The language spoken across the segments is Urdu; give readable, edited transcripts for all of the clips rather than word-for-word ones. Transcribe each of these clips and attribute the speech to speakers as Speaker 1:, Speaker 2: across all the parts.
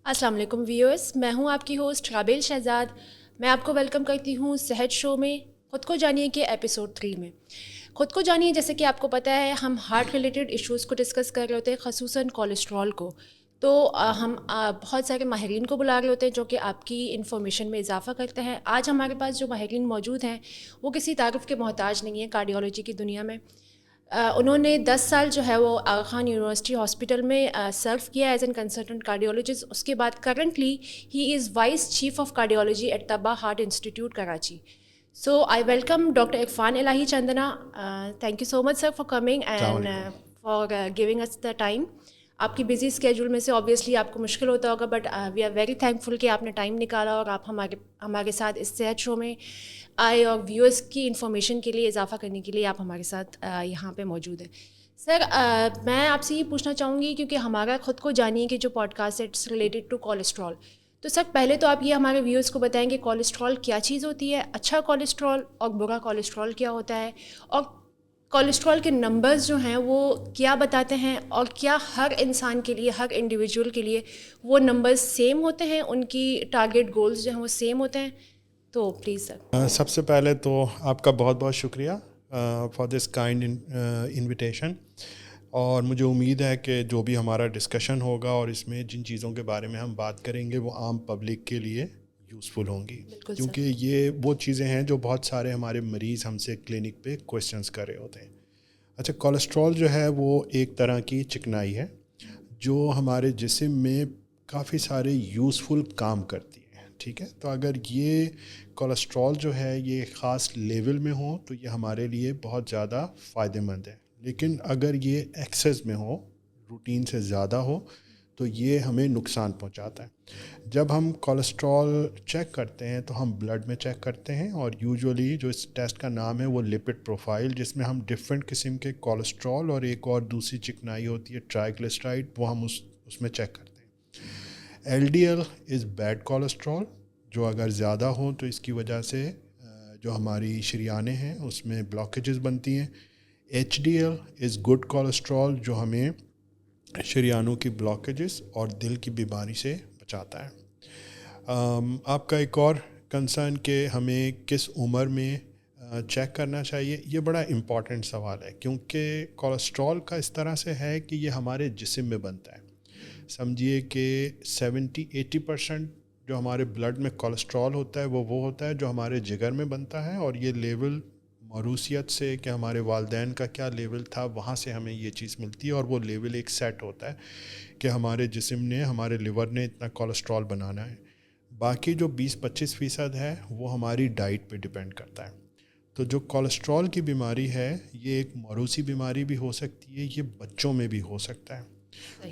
Speaker 1: السلام علیکم ویورس، میں ہوں آپ کی ہوسٹ رابیل شہزاد. میں آپ کو ویلکم کرتی ہوں صحت شو میں خود کو جانیے کے ایپیسوڈ 3 میں. خود کو جانیے، جیسے کہ آپ کو پتہ ہے ہم ہارٹ ریلیٹڈ ایشوز کو ڈسکس کر رہے ہوتے ہیں، خصوصاً کولیسٹرول کو. تو ہم بہت سارے ماہرین کو بلا رہے ہوتے ہیں جو کہ آپ کی انفارمیشن میں اضافہ کرتے ہیں. آج ہمارے پاس جو ماہرین موجود ہیں وہ کسی تعارف کے محتاج نہیں ہیں کارڈیولوجی کی دنیا میں. انہوں نے 10 سال جو ہے وہ آغا خان یونیورسٹی ہاسپٹل میں سرو کیا ایز این کنسلٹنٹ کارڈیولوجسٹ. اس کے بعد currently he is vice chief of cardiology at Tabba heart institute Karachi. So I welcome doctor Irfan Elahi Chandna. Thank you so much sir for coming and for giving us the time. آپ کی بزی اسکیجول میں سے آبویسلی آپ کو مشکل ہوتا ہوگا، but we are very thankful کہ آپ نے ٹائم نکالا اور آپ ہمارے ساتھ اس صحت شو میں آئے اور ویورس کی انفارمیشن کے لیے اضافہ کرنے کے لیے آپ ہمارے ساتھ یہاں پہ موجود ہیں. سر میں آپ سے یہ پوچھنا چاہوں گی، کیونکہ ہمارا خود کو جانیے کہ جو پوڈ کاسٹ ہے اٹس ریلیٹڈ ٹو کولیسٹرول. تو سر پہلے تو آپ یہ ہمارے ویورس کو بتائیں کہ کولیسٹرول کیا چیز ہوتی ہے، اچھا کولیسٹرول اور برا کولیسٹرول کیا ہوتا ہے، اور کولیسٹرول کے نمبرز جو ہیں وہ کیا بتاتے ہیں، اور کیا ہر انسان کے لیے، ہر انڈیویجول کے لیے وہ نمبرز سیم ہوتے ہیں، ان کی ٹارگیٹ گولز جو ہیں وہ سیم ہوتے ہیں. تو پلیز سر.
Speaker 2: سب سے پہلے تو آپ کا بہت بہت شکریہ فار دس کائنڈ انویٹیشن. اور مجھے امید ہے کہ جو بھی ہمارا ڈسکشن ہوگا اور اس میں جن چیزوں کے بارے میں ہم بات کریں گے وہ عام پبلک کے لیے یوزفل ہوں گی، کیونکہ یہ وہ چیزیں ہیں جو بہت سارے ہمارے مریض ہم سے کلینک پہ کویشچنس کر رہے ہوتے ہیں. اچھا، کولیسٹرول جو ہے وہ ایک طرح کی چکنائی ہے جو ہمارے جسم میں کافی سارے یوزفل کام کرتی ہے. ٹھیک ہے، تو اگر یہ کولیسٹرول جو ہے یہ خاص لیول میں ہو تو یہ ہمارے لیے بہت زیادہ فائدہ مند ہے، لیکن اگر یہ ایکسیس میں ہو، روٹین سے زیادہ ہو، تو یہ ہمیں نقصان پہنچاتا ہے. جب ہم کولیسٹرول چیک کرتے ہیں تو ہم بلڈ میں چیک کرتے ہیں، اور یوجولی جو اس ٹیسٹ کا نام ہے وہ لپڈ پروفائل، جس میں ہم ڈفرینٹ قسم کے کولیسٹرول اور ایک اور دوسری چکنائی ہوتی ہے ٹرائیگلیسرائڈ، وہ ہم اس میں چیک کرتے ہیں. LDL از بیڈ کولیسٹرول، جو اگر زیادہ ہو تو اس کی وجہ سے جو ہماری شریانیں ہیں اس میں بلاکیجز بنتی ہیں. HDL از گڈ کولیسٹرول، جو ہمیں شریانوں کی بلاکیجز اور دل کی بیماری سے بچاتا ہے. آپ کا ایک اور کنسرن کہ ہمیں کس عمر میں چیک کرنا چاہیے، یہ بڑا امپورٹنٹ سوال ہے، کیونکہ کولیسٹرول کا اس طرح سے ہے کہ یہ ہمارے جسم میں بنتا ہے. سمجھیے کہ 70-80% جو ہمارے بلڈ میں کولیسٹرول ہوتا ہے وہ ہوتا ہے جو ہمارے جگر میں بنتا ہے، اور یہ لیول موروثیت سے کہ ہمارے والدین کا کیا لیول تھا وہاں سے ہمیں یہ چیز ملتی ہے، اور وہ لیول ایک سیٹ ہوتا ہے کہ ہمارے جسم نے، ہمارے لیور نے اتنا کولیسٹرول بنانا ہے. باقی جو 20-25% ہے وہ ہماری ڈائٹ پہ ڈپینڈ کرتا ہے. تو جو کولیسٹرول کی بیماری ہے یہ ایک موروثی بیماری بھی ہو سکتی ہے، یہ بچوں میں بھی ہو سکتا ہے،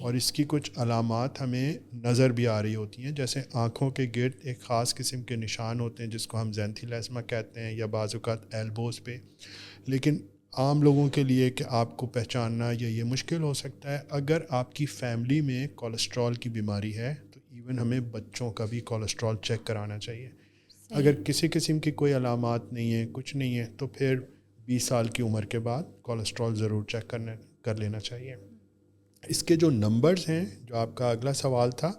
Speaker 2: اور اس کی کچھ علامات ہمیں نظر بھی آ رہی ہوتی ہیں، جیسے آنکھوں کے گرد ایک خاص قسم کے نشان ہوتے ہیں جس کو ہم زینتھیلیسما کہتے ہیں، یا بعض اوقات ایلبوز پہ. لیکن عام لوگوں کے لیے کہ آپ کو پہچاننا یہ مشکل ہو سکتا ہے. اگر آپ کی فیملی میں کولیسٹرول کی بیماری ہے تو ایون ہمیں بچوں کا بھی کولیسٹرول چیک کرانا چاہیے. اگر کسی قسم کی کوئی علامات نہیں ہے، کچھ نہیں ہے، تو پھر 20 سال کی عمر کے بعد کولیسٹرول ضرور چیک کر لینا چاہیے. اس کے جو نمبرز ہیں، جو آپ کا اگلا سوال تھا،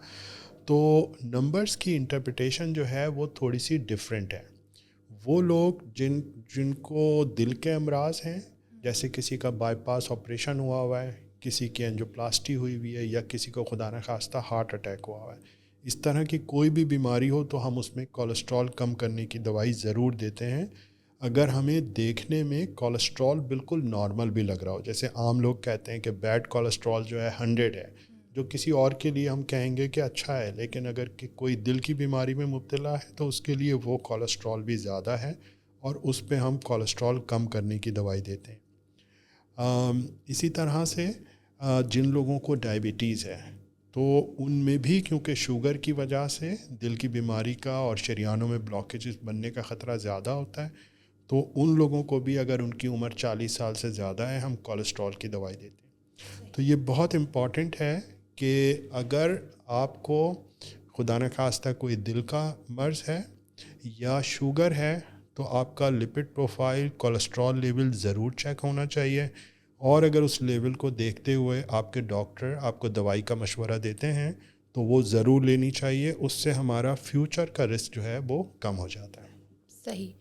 Speaker 2: تو نمبرز کی انٹرپریٹیشن جو ہے وہ تھوڑی سی ڈیفرنٹ ہے. وہ لوگ جن کو دل کے امراض ہیں، جیسے کسی کا بائی پاس آپریشن ہوا ہے، کسی کی اینجیوپلاسٹی ہوئی ہے، یا کسی کو خدا نخواستہ ہارٹ اٹیک ہوا ہے، اس طرح کی کوئی بھی بیماری ہو تو ہم اس میں کولیسٹرول کم کرنے کی دوائی ضرور دیتے ہیں اگر ہمیں دیکھنے میں کولیسٹرول بالکل نارمل بھی لگ رہا ہو. جیسے عام لوگ کہتے ہیں کہ بیڈ کولیسٹرول جو ہے 100 ہے، جو کسی اور کے لیے ہم کہیں گے کہ اچھا ہے، لیکن اگر کوئی دل کی بیماری میں مبتلا ہے تو اس کے لیے وہ کولیسٹرول بھی زیادہ ہے، اور اس پہ ہم کولیسٹرول کم کرنے کی دوائی دیتے ہیں. اسی طرح سے جن لوگوں کو ڈائبٹیز ہے تو ان میں بھی کیونکہ شوگر کی وجہ سے دل کی بیماری کا اور شریانوں میں بلاکیجز بننے کا خطرہ زیادہ ہوتا ہے، تو ان لوگوں کو بھی اگر ان کی عمر 40 سال سے زیادہ ہے ہم کولیسٹرول کی دوائی دیتے ہیں. تو یہ بہت امپورٹنٹ ہے کہ اگر آپ کو خدا نخواستہ کوئی دل کا مرض ہے یا شوگر ہے تو آپ کا لپڈ پروفائل، کولیسٹرول لیول ضرور چیک ہونا چاہیے، اور اگر اس لیول کو دیکھتے ہوئے آپ کے ڈاکٹر آپ کو دوائی کا مشورہ دیتے ہیں تو وہ ضرور لینی چاہیے. اس سے ہمارا فیوچر کا رسک جو ہے وہ کم ہو جاتا ہے.
Speaker 1: صحیح.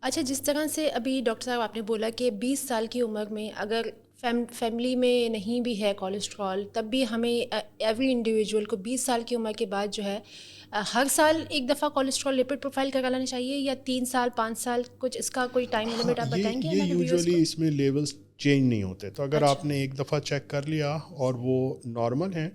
Speaker 1: اچھا، جس طرح سے ابھی ڈاکٹر صاحب آپ نے بولا کہ 20 سال کی عمر میں اگر فیملی میں نہیں بھی ہے کولیسٹرول، تب بھی ہمیں ایوری انڈیویجول کو 20 سال کی عمر کے بعد جو ہے ہر سال ایک دفعہ کولیسٹرول لپڈ پروفائل کرا لینا چاہیے، یا 3 سال 5 سال کچھ اس کا کوئی ٹائم
Speaker 2: ہاں،
Speaker 1: لمٹ آپ بتائیں گے
Speaker 2: یہ
Speaker 1: ہمارے ویورز کو؟
Speaker 2: یوزولی اس میں لیولز چینج نہیں ہوتے. تو اگر
Speaker 1: اچھا،
Speaker 2: آپ نے ایک دفعہ چیک کر لیا اور وہ نارمل ہیں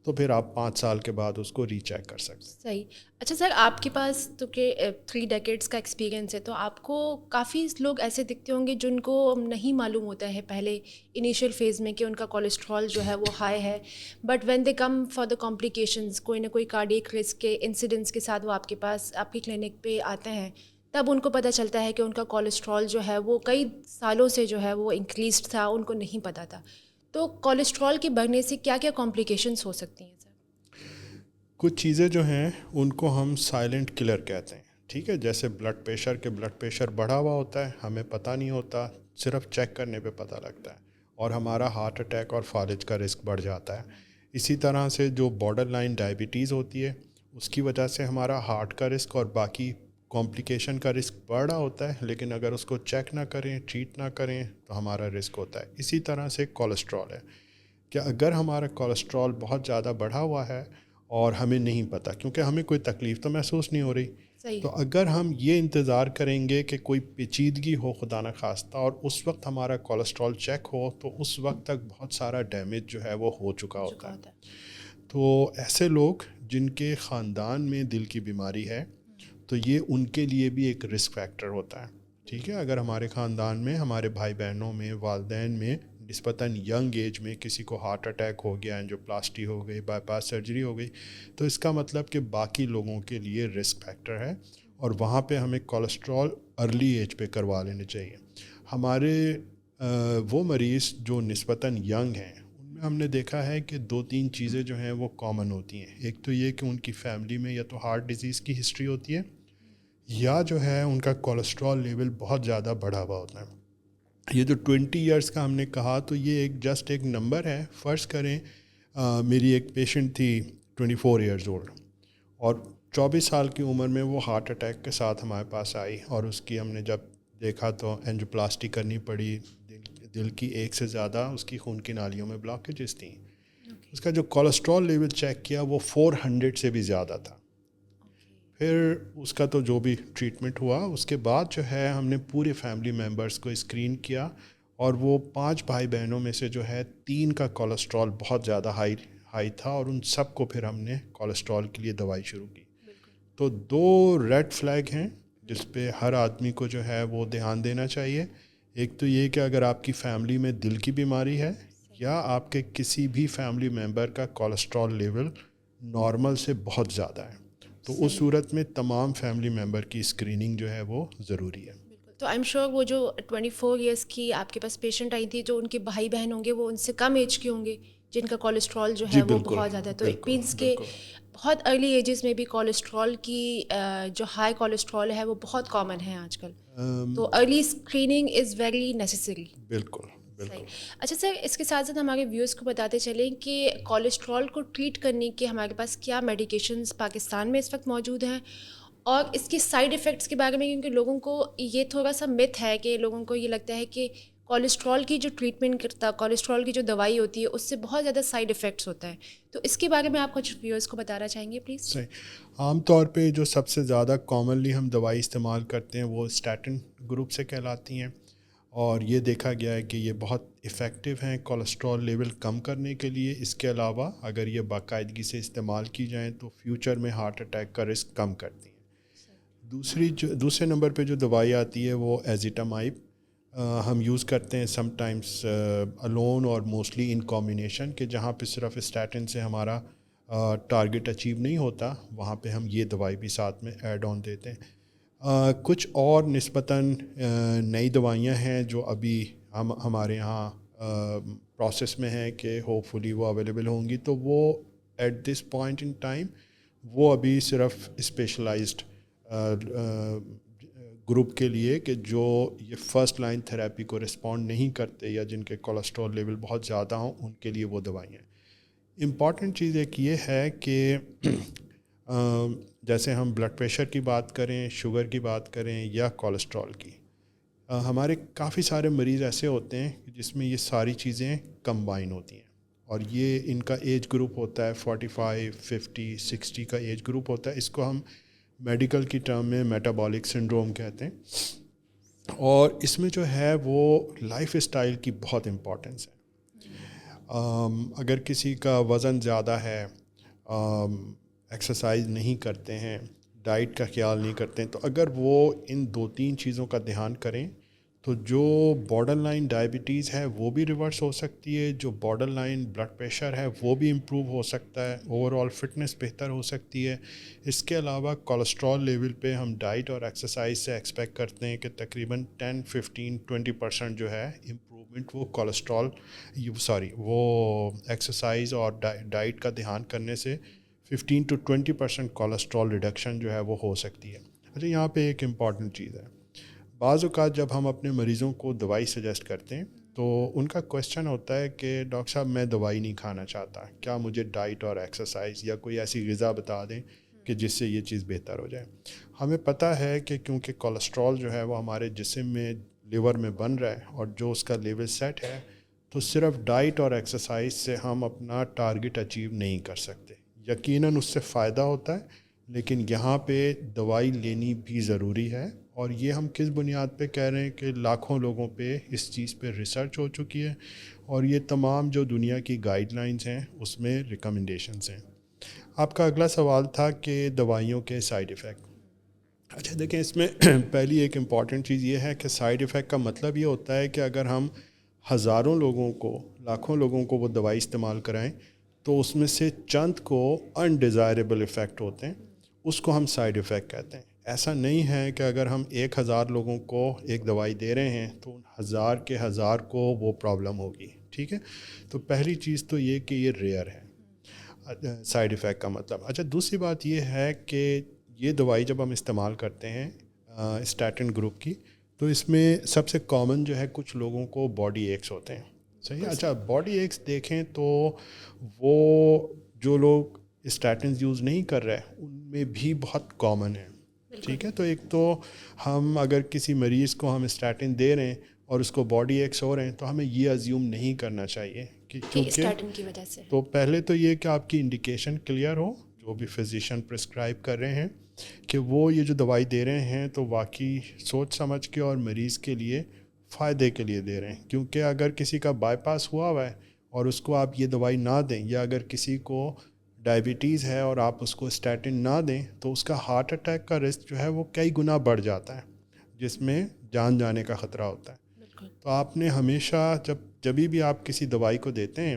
Speaker 2: تو پھر آپ 5 سال کے بعد اس کو ری چیک کر سکتے ہیں.
Speaker 1: صحیح. اچھا سر، آپ کے پاس تو کہ 3 ڈیکیڈس کا ایکسپیرینس ہے، تو آپ کو کافی لوگ ایسے دکھتے ہوں گے جن کو نہیں معلوم ہوتا ہے پہلے انیشیل فیز میں کہ ان کا کولیسٹرول جو ہے وہ ہائی ہے، but when they come for the complications, کوئی نہ کوئی کارڈیک رسک کے انسیڈنٹس کے ساتھ وہ آپ کے پاس آپ کی کلینک پہ آتے ہیں، تب ان کو پتہ چلتا ہے کہ ان کا کولیسٹرول جو ہے وہ کئی سالوں سے جو ہے وہ انکریزڈ تھا، ان کو نہیں پتہ تھا. تو کولیسٹرول کے بڑھنے سے کیا کیا کمپلیکیشنس ہو سکتی ہیں سر؟
Speaker 2: کچھ چیزیں جو ہیں ان کو ہم سائلنٹ کلر کہتے ہیں. ٹھیک ہے، جیسے بلڈ پریشر بڑھا ہوا ہوتا ہے، ہمیں پتہ نہیں ہوتا، صرف چیک کرنے پہ پتہ لگتا ہے، اور ہمارا ہارٹ اٹیک اور فالج کا رسک بڑھ جاتا ہے. اسی طرح سے جو بارڈر لائن ڈائبٹیز ہوتی ہے، اس کی وجہ سے ہمارا ہارٹ کا رسک اور باقی کمپلیکیشن کا رسک بڑھ رہا ہوتا ہے، لیکن اگر اس کو چیک نہ کریں، ٹریٹ نہ کریں تو ہمارا رسک ہوتا ہے. اسی طرح سے کولیسٹرول ہے کہ اگر ہمارا کولیسٹرول بہت زیادہ بڑھا ہوا ہے اور ہمیں نہیں پتہ، کیونکہ ہمیں کوئی تکلیف تو محسوس نہیں ہو رہی،
Speaker 1: صحیح.
Speaker 2: تو اگر ہم یہ انتظار کریں گے کہ کوئی پیچیدگی ہو خدا نہ خواستہ اور اس وقت ہمارا کولیسٹرول چیک ہو، تو اس وقت تک بہت سارا ڈیمیج جو ہے وہ ہو چکا ہوتا ہے. تو ایسے لوگ جن کے خاندان میں دل کی بیماری ہے، تو یہ ان کے لیے بھی ایک رسک فیکٹر ہوتا ہے. ٹھیک ہے، اگر ہمارے خاندان میں، ہمارے بھائی بہنوں میں، والدین میں نسبتاً ینگ ایج میں کسی کو ہارٹ اٹیک ہو گیا، اینجیوپلاسٹی ہو گئی، بائی پاس سرجری ہو گئی، تو اس کا مطلب کہ باقی لوگوں کے لیے رسک فیکٹر ہے، اور وہاں پہ ہمیں کولیسٹرول ارلی ایج پہ کروا لینے چاہیے. ہمارے وہ مریض جو نسبتاً ینگ ہیں، ان میں ہم نے دیکھا ہے کہ 2-3 چیزیں جو ہیں وہ کامن ہوتی ہیں. ایک تو یہ کہ ان کی فیملی میں یا تو ہارٹ ڈیزیز کی ہسٹری ہوتی ہے، یا جو ہے ان کا کولیسٹرول لیول بہت زیادہ بڑھا ہوا ہوتا ہے. یہ جو 20 ایئرس کا ہم نے کہا، تو یہ ایک نمبر ہے. فرض کریں میری ایک پیشنٹ تھی 24 ایئرز اولڈ، اور 24 سال کی عمر میں وہ ہارٹ اٹیک کے ساتھ ہمارے پاس آئی، اور اس کی ہم نے جب دیکھا تو اینجیوپلاسٹی کرنی پڑی. دل کی 1 سے زیادہ اس کی خون کی نالیوں میں بلاکیجز تھیں. اس کا جو کولیسٹرول لیول چیک کیا وہ 400 سے بھی زیادہ تھا. پھر اس کا تو جو بھی ٹریٹمنٹ ہوا، اس کے بعد جو ہے ہم نے پورے فیملی ممبرس کو اسکرین کیا، اور وہ 5 بھائی بہنوں میں سے جو ہے 3 کا کولیسٹرول بہت زیادہ ہائی تھا، اور ان سب کو پھر ہم نے کولیسٹرول کے لیے دوائی شروع کی. تو 2 ریڈ فلیگ ہیں جس پہ ہر آدمی کو جو ہے وہ دھیان دینا چاہیے. ایک تو یہ کہ اگر آپ کی فیملی میں دل کی بیماری ہے، یا آپ کے کسی بھی فیملی ممبر کا کولیسٹرول لیول نارمل سے بہت زیادہ ہے، تو اس صورت میں تمام فیملی ممبر کی اسکریننگ جو ہے وہ ضروری ہے.
Speaker 1: تو آئی ایم شیور وہ جو 24 ایئرس کی آپ کے پاس پیشنٹ آئی تھی، جو ان کے بھائی بہن ہوں گے وہ ان سے کم ایج کے ہوں گے جن کا کولیسٹرول جو ہے وہ بہت زیادہ ہے. تو اٹ مینس کہ بہت ارلی ایجز میں بھی کولیسٹرول کی جو ہائی کولیسٹرول ہے وہ بہت کامن ہے آج کل. تو early screening is very necessary.
Speaker 2: بالکل.
Speaker 1: اچھا سر، اس کے ساتھ ساتھ ہمارے ویورز کو بتاتے چلیں کہ کولیسٹرول کو ٹریٹ کرنے کے ہمارے پاس کیا میڈیکیشنز پاکستان میں اس وقت موجود ہیں، اور اس کے سائیڈ ایفیکٹس کے بارے میں، کیونکہ لوگوں کو یہ تھوڑا سا متھ ہے کہ لوگوں کو یہ لگتا ہے کہ کولیسٹرول کی جو ٹریٹمنٹ کرتا، کولیسٹرول کی جو دوائی ہوتی ہے اس سے بہت زیادہ سائیڈ ایفیکٹس ہوتا ہے. تو اس کے بارے میں آپ کچھ ویورز کو بتانا چاہیں گے پلیز؟
Speaker 2: صحیح. عام طور پہ جو سب سے زیادہ کامنلی ہم دوائی استعمال کرتے ہیں وہ اسٹیٹن گروپ سے کہلاتی ہیں، اور یہ دیکھا گیا ہے کہ یہ بہت افیکٹو ہیں کولسٹرول لیول کم کرنے کے لیے. اس کے علاوہ اگر یہ باقاعدگی سے استعمال کی جائیں تو فیوچر میں ہارٹ اٹیک کا رسک کم کرتی ہیں. دوسرے نمبر پہ جو دوائی آتی ہے وہ ایزیٹامائب ہم یوز کرتے ہیں سم ٹائمس الون اور موسٹلی ان کمبینیشن، کہ جہاں پہ صرف اسٹیٹن سے ہمارا ٹارگٹ اچیو نہیں ہوتا، وہاں پہ ہم یہ دوائی بھی ساتھ میں ایڈ آن دیتے ہیں. کچھ اور نسبتاً نئی دوائیاں ہیں جو ابھی ہمارے یہاں پروسیس میں ہیں کہ ہوپ فلی وہ اویلیبل ہوں گی، تو وہ at this point in time وہ ابھی صرف اسپیشلائزڈ گروپ کے لیے، کہ جو یہ فرسٹ لائن تھراپی کو رسپونڈ نہیں کرتے یا جن کے کولیسٹرول لیول بہت زیادہ ہوں، ان کے لیے وہ دوائیاں ہیں. امپورٹنٹ چیز ایک یہ ہے کہ جیسے ہم بلڈ پریشر کی بات کریں، شوگر کی بات کریں یا کولیسٹرول کی، ہمارے کافی سارے مریض ایسے ہوتے ہیں جس میں یہ ساری چیزیں کمبائن ہوتی ہیں، اور یہ ان کا ایج گروپ ہوتا ہے 45، 50، 60 کا ایج گروپ ہوتا ہے. اس کو ہم میڈیکل کی ٹرم میں میٹابولک سنڈروم کہتے ہیں. اور اس میں جو ہے وہ لائف اسٹائل کی بہت امپورٹنس ہے. اگر کسی کا وزن زیادہ ہے، ایکسرسائز نہیں کرتے ہیں، ڈائٹ کا خیال نہیں کرتے ہیں، تو اگر وہ ان 2-3 چیزوں کا دھیان کریں تو جو بارڈر لائن ڈائبٹیز ہے وہ بھی ریورس ہو سکتی ہے، جو بارڈر لائن بلڈ پریشر ہے وہ بھی امپروو ہو سکتا ہے، اوور آل فٹنس بہتر ہو سکتی ہے. اس کے علاوہ کولیسٹرول لیول پہ ہم ڈائٹ اور ایکسرسائز سے ایکسپیکٹ کرتے ہیں کہ تقریباً 10، 15، 20% جو ہے امپرومنٹ وہ کولیسٹرول وہ ایکسرسائز اور ڈائٹ کا دھیان کرنے سے 15 to 20% کولیسٹرول ریڈکشن جو ہے وہ ہو سکتی ہے. اچھا، یہاں پہ ایک امپورٹنٹ چیز ہے. بعض اوقات جب ہم اپنے مریضوں کو دوائی سجیسٹ کرتے ہیں تو ان کا کویشچن ہوتا ہے کہ ڈاکٹر صاحب میں دوائی نہیں کھانا چاہتا، کیا مجھے ڈائٹ اور ایکسرسائز یا کوئی ایسی غذا بتا دیں کہ جس سے یہ چیز بہتر ہو جائے. ہمیں پتہ ہے کہ کیونکہ کولیسٹرول جو ہے وہ ہمارے جسم میں لیور میں بن رہا ہے اور جو اس کا لیول سیٹ ہے، تو صرف ڈائٹ اور ایکسرسائز سے ہم اپنا ٹارگٹ اچیو نہیں کر سکتے. یقیناً اس سے فائدہ ہوتا ہے، لیکن یہاں پہ دوائی لینی بھی ضروری ہے. اور یہ ہم کس بنیاد پہ کہہ رہے ہیں کہ لاکھوں لوگوں پہ اس چیز پہ ریسرچ ہو چکی ہے، اور یہ تمام جو دنیا کی گائیڈ لائنز ہیں اس میں ریکمنڈیشنز ہیں. آپ کا اگلا سوال تھا کہ دوائیوں کے سائیڈ ایفیکٹ. اچھا دیکھیں، اس میں پہلی ایک امپورٹنٹ چیز یہ ہے کہ سائیڈ ایفیکٹ کا مطلب یہ ہوتا ہے کہ اگر ہم ہزاروں لوگوں کو، لاکھوں لوگوں کو وہ دوائی استعمال کرائیں تو اس میں سے چند کو انڈیزائربل ایفیکٹ ہوتے ہیں، اس کو ہم سائیڈ ایفیکٹ کہتے ہیں. ایسا نہیں ہے کہ اگر ہم 1000 لوگوں کو ایک دوائی دے رہے ہیں تو ان 1000 کے 1000 کو وہ پرابلم ہوگی. ٹھیک ہے، تو پہلی چیز تو یہ کہ یہ ریئر ہے سائیڈ ایفیکٹ کا مطلب. اچھا، دوسری بات یہ ہے کہ یہ دوائی جب ہم استعمال کرتے ہیں اسٹیٹن گروپ کی، تو اس میں سب سے کامن جو ہے کچھ لوگوں کو باڈی ایکس ہوتے ہیں. صحیح ہے. اچھا، باڈی ایکس دیکھیں تو وہ جو لوگ اسٹیٹنز یوز نہیں کر رہے ان میں بھی بہت کامن ہے. ٹھیک ہے، تو ایک تو ہم اگر کسی مریض کو ہم اسٹیٹن دے رہے ہیں اور اس کو باڈی ایکس ہو رہے ہیں تو ہمیں یہ ازیوم نہیں کرنا چاہیے کہ
Speaker 1: اسٹیٹن کی وجہ سے.
Speaker 2: تو پہلے تو یہ کہ آپ کی انڈیکیشن کلیئر ہو، جو بھی فزیشین پرسکرائب کر رہے ہیں کہ وہ یہ جو دوائی دے رہے ہیں تو واقعی سوچ سمجھ کے اور مریض کے لیے فائدے کے لیے دے رہے ہیں. کیونکہ اگر کسی کا بائی پاس ہوا ہے اور اس کو آپ یہ دوائی نہ دیں، یا اگر کسی کو ڈائبٹیز ہے اور آپ اس کو اسٹیٹن نہ دیں، تو اس کا ہارٹ اٹیک کا رسک جو ہے وہ کئی گنا بڑھ جاتا ہے، جس میں جان جانے کا خطرہ ہوتا ہے. تو آپ نے ہمیشہ جب بھی آپ کسی دوائی کو دیتے ہیں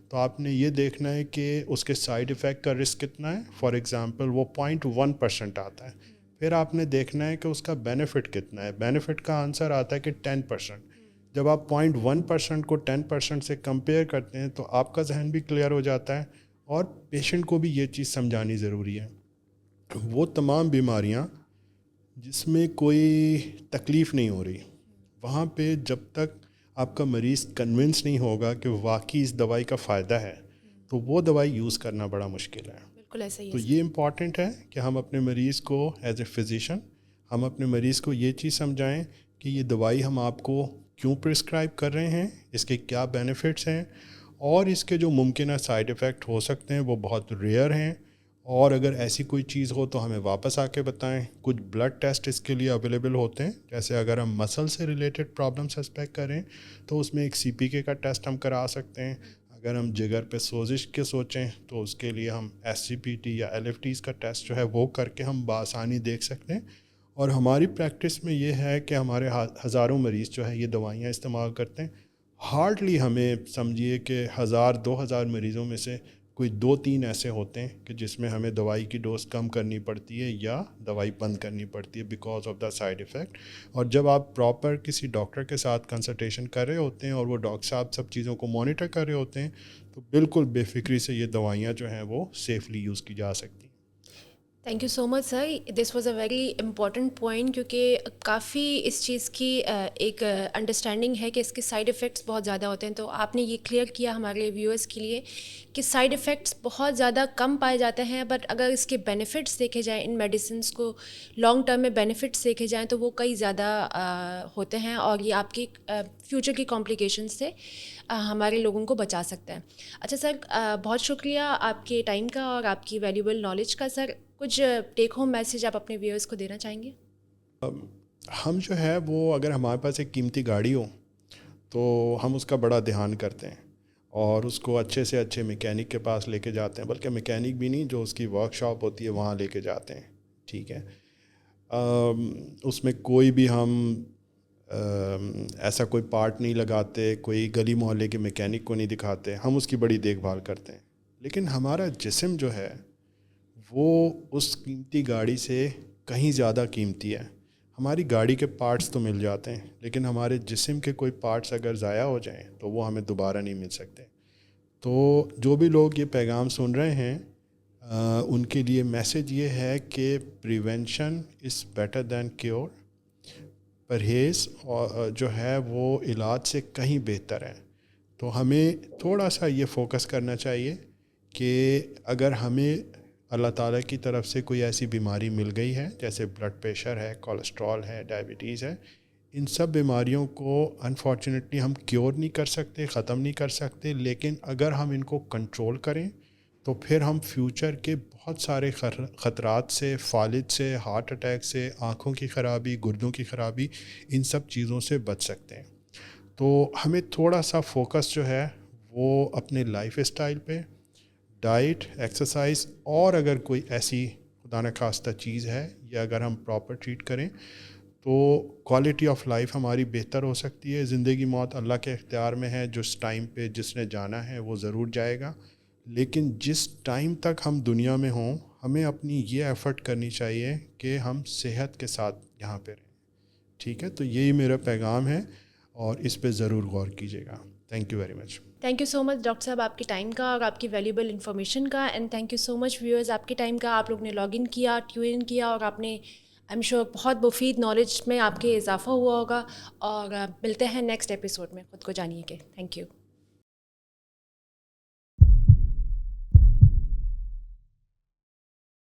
Speaker 2: تو آپ نے یہ دیکھنا ہے کہ اس کے سائیڈ ایفیکٹ کا رسک کتنا ہے. فار ایگزامپل وہ 0.1% آتا ہے، پھر آپ نے دیکھنا ہے کہ اس کا بینیفٹ کتنا ہے. بینیفٹ کا آنسر آتا ہے کہ 10%. جب آپ 0.1% کو 10% سے کمپیئر کرتے ہیں تو آپ کا ذہن بھی کلیئر ہو جاتا ہے، اور پیشنٹ کو بھی یہ چیز سمجھانی ضروری ہے. وہ تمام بیماریاں جس میں کوئی تکلیف نہیں ہو رہی، وہاں پہ جب تک آپ کا مریض کنونس نہیں ہوگا کہ واقعی اس دوائی کا فائدہ ہے، تو وہ دوائی یوز کرنا بڑا مشکل ہے.
Speaker 1: بالکل ایسا ہی ہے.
Speaker 2: تو یہ امپورٹنٹ ہے کہ ہم اپنے مریض کو ایز اے فزیشین ہم اپنے مریض کو یہ چیز سمجھائیں کہ یہ دوائی ہم آپ کو کیوں پرسکرائب کر رہے ہیں، اس کے کیا بینیفٹس ہیں، اور اس کے جو ممکنہ سائیڈ ایفیکٹ ہو سکتے ہیں وہ بہت ریئر ہیں. اور اگر ایسی کوئی چیز ہو تو ہمیں واپس آ کے بتائیں. کچھ بلڈ ٹیسٹ اس کے لیے اویلیبل ہوتے ہیں، جیسے اگر ہم مسل سے ریلیٹڈ پرابلم سسپیکٹ کریں تو اس میں ایک CPK کا ٹیسٹ ہم کرا سکتے ہیں. اگر ہم جگر پہ سوزش کے سوچیں تو اس کے لیے ہم SGPT یا LFTs کا ٹیسٹ جو ہے وہ کر کے ہم بآسانی دیکھ سکتے ہیں. اور ہماری پریکٹس میں یہ ہے کہ ہمارے ہزاروں مریض جو ہے یہ دوائیاں استعمال کرتے ہیں. ہارڈلی ہمیں سمجھیے کہ 1000-2000 مریضوں میں سے کوئی 2-3 ایسے ہوتے ہیں کہ جس میں ہمیں دوائی کی ڈوز کم کرنی پڑتی ہے یا دوائی بند کرنی پڑتی ہے because of the side effect. اور جب آپ پراپر کسی ڈاکٹر کے ساتھ کنسلٹیشن کر رہے ہوتے ہیں اور وہ ڈاکٹر صاحب سب چیزوں کو مانیٹر کر رہے ہوتے ہیں تو بالکل بے فکری سے یہ دوائیاں جو ہیں وہ سیفلی یوز کی جا سکتی ہیں.
Speaker 1: Thank you so much sir. This was a very important point, کیونکہ کافی اس چیز کی ایک انڈرسٹینڈنگ ہے کہ اس کے سائڈ افیکٹس بہت زیادہ ہوتے ہیں. تو آپ نے یہ کلیئر کیا ہمارے ویورس کے لیے کہ سائڈ افیکٹس بہت زیادہ کم پائے جاتے ہیں, بٹ اگر اس کے بینیفٹس دیکھے جائیں, ان میڈیسنس کو لانگ ٹرم میں بینیفٹس دیکھے جائیں تو وہ کئی زیادہ ہوتے ہیں, اور یہ آپ کی فیوچر کی کمپلیکیشن سے ہمارے لوگوں کو بچا سکتا ہے. اچھا سر, بہت شکریہ آپ کے ٹائم کا اور آپ کی ویلیوبل نالج کا. سر, کچھ ٹیک ہوم میسیج آپ اپنے ویورس کو دینا چاہیں گے؟
Speaker 2: ہم جو ہے وہ اگر ہمارے پاس ایک قیمتی گاڑی ہو تو ہم اس کا بڑا دھیان کرتے ہیں اور اس کو اچھے سے اچھے میکینک کے پاس لے کے جاتے ہیں, بلکہ میکینک بھی نہیں, جو اس کی ورک شاپ ہوتی ہے وہاں لے کے جاتے ہیں. ٹھیک ہے, اس میں کوئی بھی ہم ایسا کوئی پارٹ نہیں لگاتے, کوئی گلی محلے کے میکینک کو نہیں دکھاتے, ہم اس کی بڑی دیکھ بھال کرتے ہیں. لیکن ہمارا جسم جو ہے وہ اس قیمتی گاڑی سے کہیں زیادہ قیمتی ہے. ہماری گاڑی کے پارٹس تو مل جاتے ہیں, لیکن ہمارے جسم کے کوئی پارٹس اگر ضائع ہو جائیں تو وہ ہمیں دوبارہ نہیں مل سکتے. تو جو بھی لوگ یہ پیغام سن رہے ہیں ان کے لیے میسیج یہ ہے کہ prevention is better than cure. پرہیز جو ہے وہ علاج سے کہیں بہتر ہے. تو ہمیں تھوڑا سا یہ فوکس کرنا چاہیے کہ اگر ہمیں اللہ تعالیٰ کی طرف سے کوئی ایسی بیماری مل گئی ہے, جیسے بلڈ پریشر ہے, کولیسٹرول ہے, ڈائبٹیز ہے, ان سب بیماریوں کو انفارچونیٹلی ہم کیور نہیں کر سکتے, ختم نہیں کر سکتے, لیکن اگر ہم ان کو کنٹرول کریں تو پھر ہم فیوچر کے بہت سارے خطرات سے, فالج سے, ہارٹ اٹیک سے, آنکھوں کی خرابی, گردوں کی خرابی, ان سب چیزوں سے بچ سکتے ہیں. تو ہمیں تھوڑا سا فوکس جو ہے وہ اپنے لائف اسٹائل پہ, ڈائٹ, ایکسرسائز, اور اگر کوئی ایسی خدا نخواستہ چیز ہے یا اگر ہم پراپر ٹریٹ کریں تو کوالٹی آف لائف ہماری بہتر ہو سکتی ہے. زندگی موت اللہ کے اختیار میں ہے, جس ٹائم پہ جس نے جانا ہے وہ ضرور جائے گا, لیکن جس ٹائم تک ہم دنیا میں ہوں ہمیں اپنی یہ ایفرٹ کرنی چاہیے کہ ہم صحت کے ساتھ یہاں پہ رہیں. ٹھیک ہے, تو یہی میرا پیغام ہے اور اس پہ ضرور غور کیجیے گا. Thank you very much.
Speaker 1: Thank you so much doctor صاحب آپ کے ٹائم کا اور آپ کی ویلیوبل انفارمیشن کا. And thank you so much viewers آپ کے ٹائم کا. آپ لوگ نے لاگ ان کیا, ٹیون ان کیا, اور آپ نے آئی ایم شیور بہت مفید نالج میں آپ کے اضافہ ہوا ہوگا. اور ملتے ہیں نیکسٹ ایپیسوڈ میں. خود کو جانیے کہ تھینک یو.